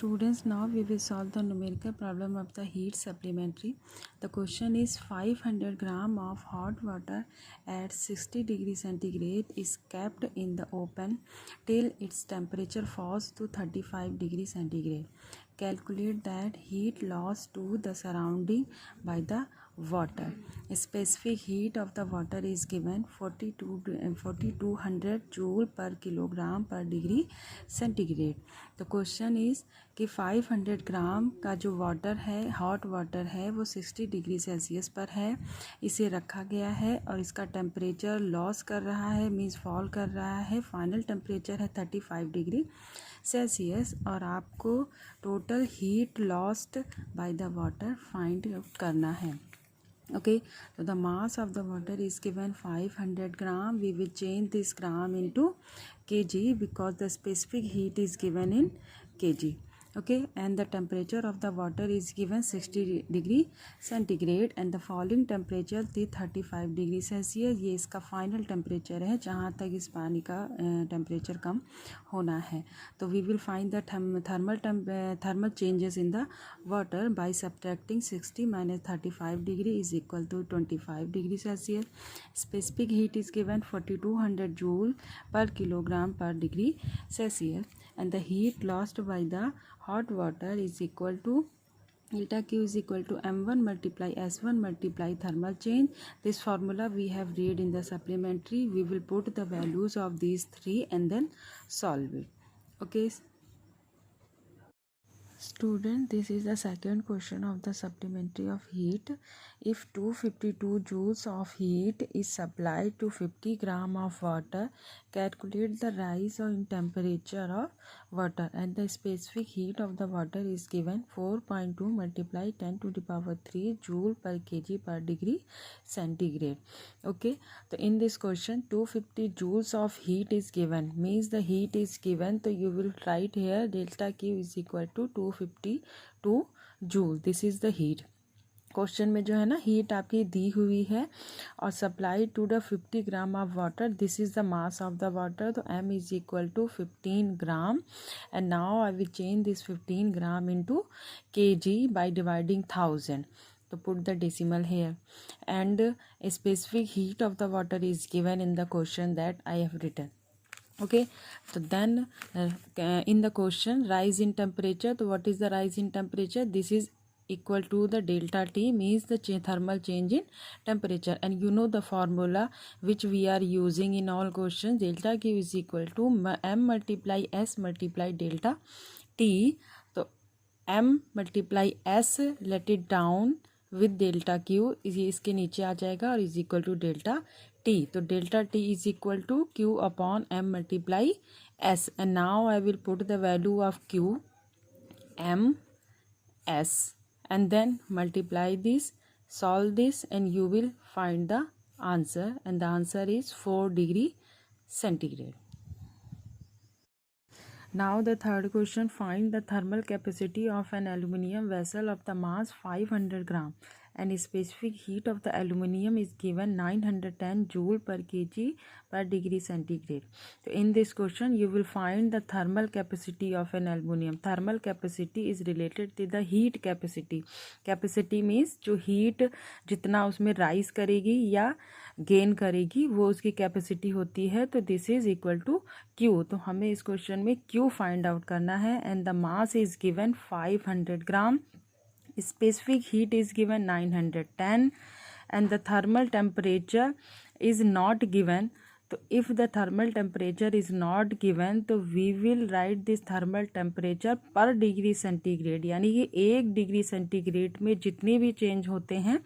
Students, now we will solve the numerical problem of the heat supplementary. The question is 500 gram of hot water at 60 degrees centigrade is kept in the open till its temperature falls to 35 degrees centigrade. Calculate that heat loss to the surrounding by the water. Specific heat of the water is given 4200 joule per kilogram per degree centigrade. तो question is कि 500 ग्राम का जो water है, hot water है, वो 60 degree Celsius पर है. इसे रखा गया है और इसका टेम्परेचर लॉस कर रहा है, मीन्स फॉल कर रहा है. फाइनल टेम्परेचर है 35 डिग्री सेल्सियस और आपको total heat lost by the water find out करना है. Okay, so the mass of the water is given 500 gram. We will change this gram into kg because the specific heat is given in kg. Okay, and the temperature of the water is given 60 degree centigrade and the falling temperature थी 35 degree Celsius. ये इसका final temperature है जहाँ तक इस पानी का temperature कम होना है. तो we will find the thermal changes in the water by subtracting 60 minus 35 degree is equal to 25 degree Celsius. Specific heat is given 4200 joule per kilogram per degree Celsius and the heat lost by the hot water is equal to delta Q is equal to m1 multiply s1 multiply thermal change. This formula we have read in the supplementary. We will put the values of these three and then solve it. Okay student, this is the second question of the supplementary of heat. If 252 joules of heat is supplied to 50 gram of water, calculate the rise in temperature of water and the specific heat of the water is given 4.2 multiply 10 to the power 3 joule per kg per degree centigrade. Okay, so in this question 250 joules of heat is given, means the heat is given, so you will write here delta Q is equal to 252 joule. This is the heat. Question में जो है ना heat आपकी दी हुई है और supply to the 50 gram of water. This is the mass of the water. तो m is equal to 15 gram and now I will change this 15 gram into kg by dividing 1000. तो put the decimal here and specific heat of the water is given in the question that I have written. Okay, so then in the question rise in temperature, so what is the rise in temperature? This is equal to the delta T, means the thermal change in temperature, and you know the formula which we are using in all questions. Delta Q is equal to m multiply s multiply delta T. So m multiply s, let it down with delta Q, ये इसके नीचे आ जाएगा और is equal to delta T. तो delta T is equal to Q upon m multiply S and now I will put the value of Q m S and then multiply this, solve this and you will find the answer and the answer is 4 degree centigrade. Now the third question, find the thermal capacity of an aluminium vessel of the mass 500 gram and specific heat of the aluminium is given 910 joule per kg per degree centigrade. So in this question you will find the thermal capacity of an aluminium. Thermal capacity is related to the heat capacity. Capacity means जो heat जितना उसमें rise करेगी या gain करेगी वो उसकी capacity होती है. तो this is equal to Q. तो हमें इस क्वेश्चन में क्यू फाइंड आउट करना है and the mass is given 500 gram. Specific heat is given 910 and the thermal temperature is not given. तो if the thermal temperature is not given तो we will write this thermal temperature per degree centigrade, यानी कि 1 degree centigrade में जितने भी change होते हैं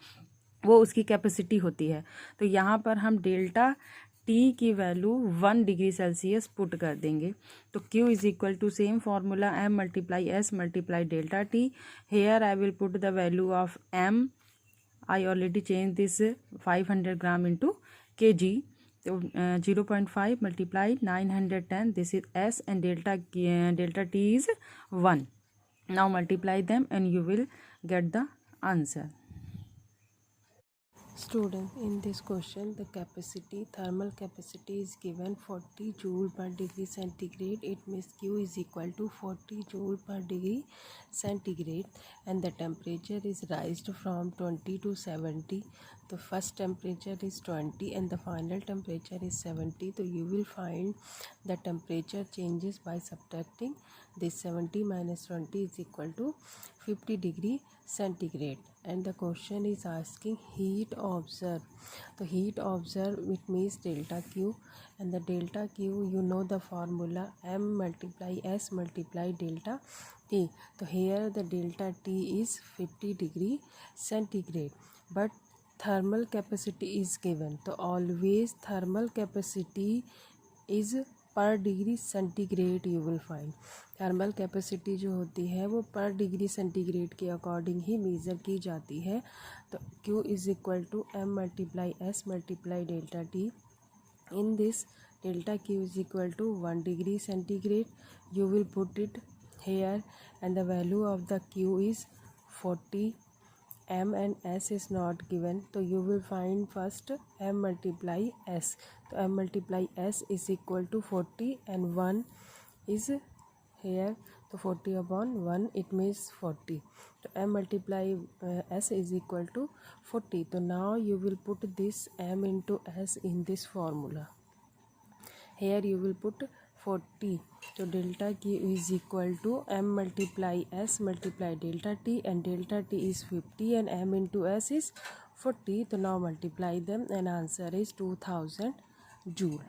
वो उसकी कैपेसिटी होती है. तो यहाँ पर हम डेल्टा T की वैल्यू 1 डिग्री सेल्सियस पुट कर देंगे. तो Q is equal to same formula m multiply s multiply delta T. Here I will put the value of m. I already change this 500 gram into kg. तो 0.5 multiply 910, this is s and delta T is 1. Now multiply them and you will get the answer. Student, in this question, the thermal capacity is given 40 joule per degree centigrade. It means Q is equal to 40 joule per degree centigrade, and the temperature is raised from 20 to 70. The first temperature is 20 and the final temperature is 70. So you will find the temperature changes by subtracting this 70 minus 20 is equal to 50 degree centigrade. And the question is asking heat observed. The heat observed, it means delta Q, and the delta Q, you know the formula, M multiply S multiply delta T. So here the delta T is 50 degree centigrade, but thermal capacity is given. So always thermal capacity is पर degree centigrade you will find. Thermal capacity जो होती है वो पर degree centigrade के according ही measure की जाती है. तो Q is equal to M multiply S multiply delta T. In this delta Q is equal to 1 degree centigrade. You will put it here and the value of the Q is 40. M and S is not given, so you will find first M multiply S. So M multiply S is equal to 40 and 1 is here, so 40 upon 1 it means 40. So M multiply S is equal to 40. So now you will put this M into S in this formula. Here you will put 40. So delta Q is equal to M multiply S multiply delta T, and delta T is 50 and M into S is 40. So now multiply them and answer is 2000 joule.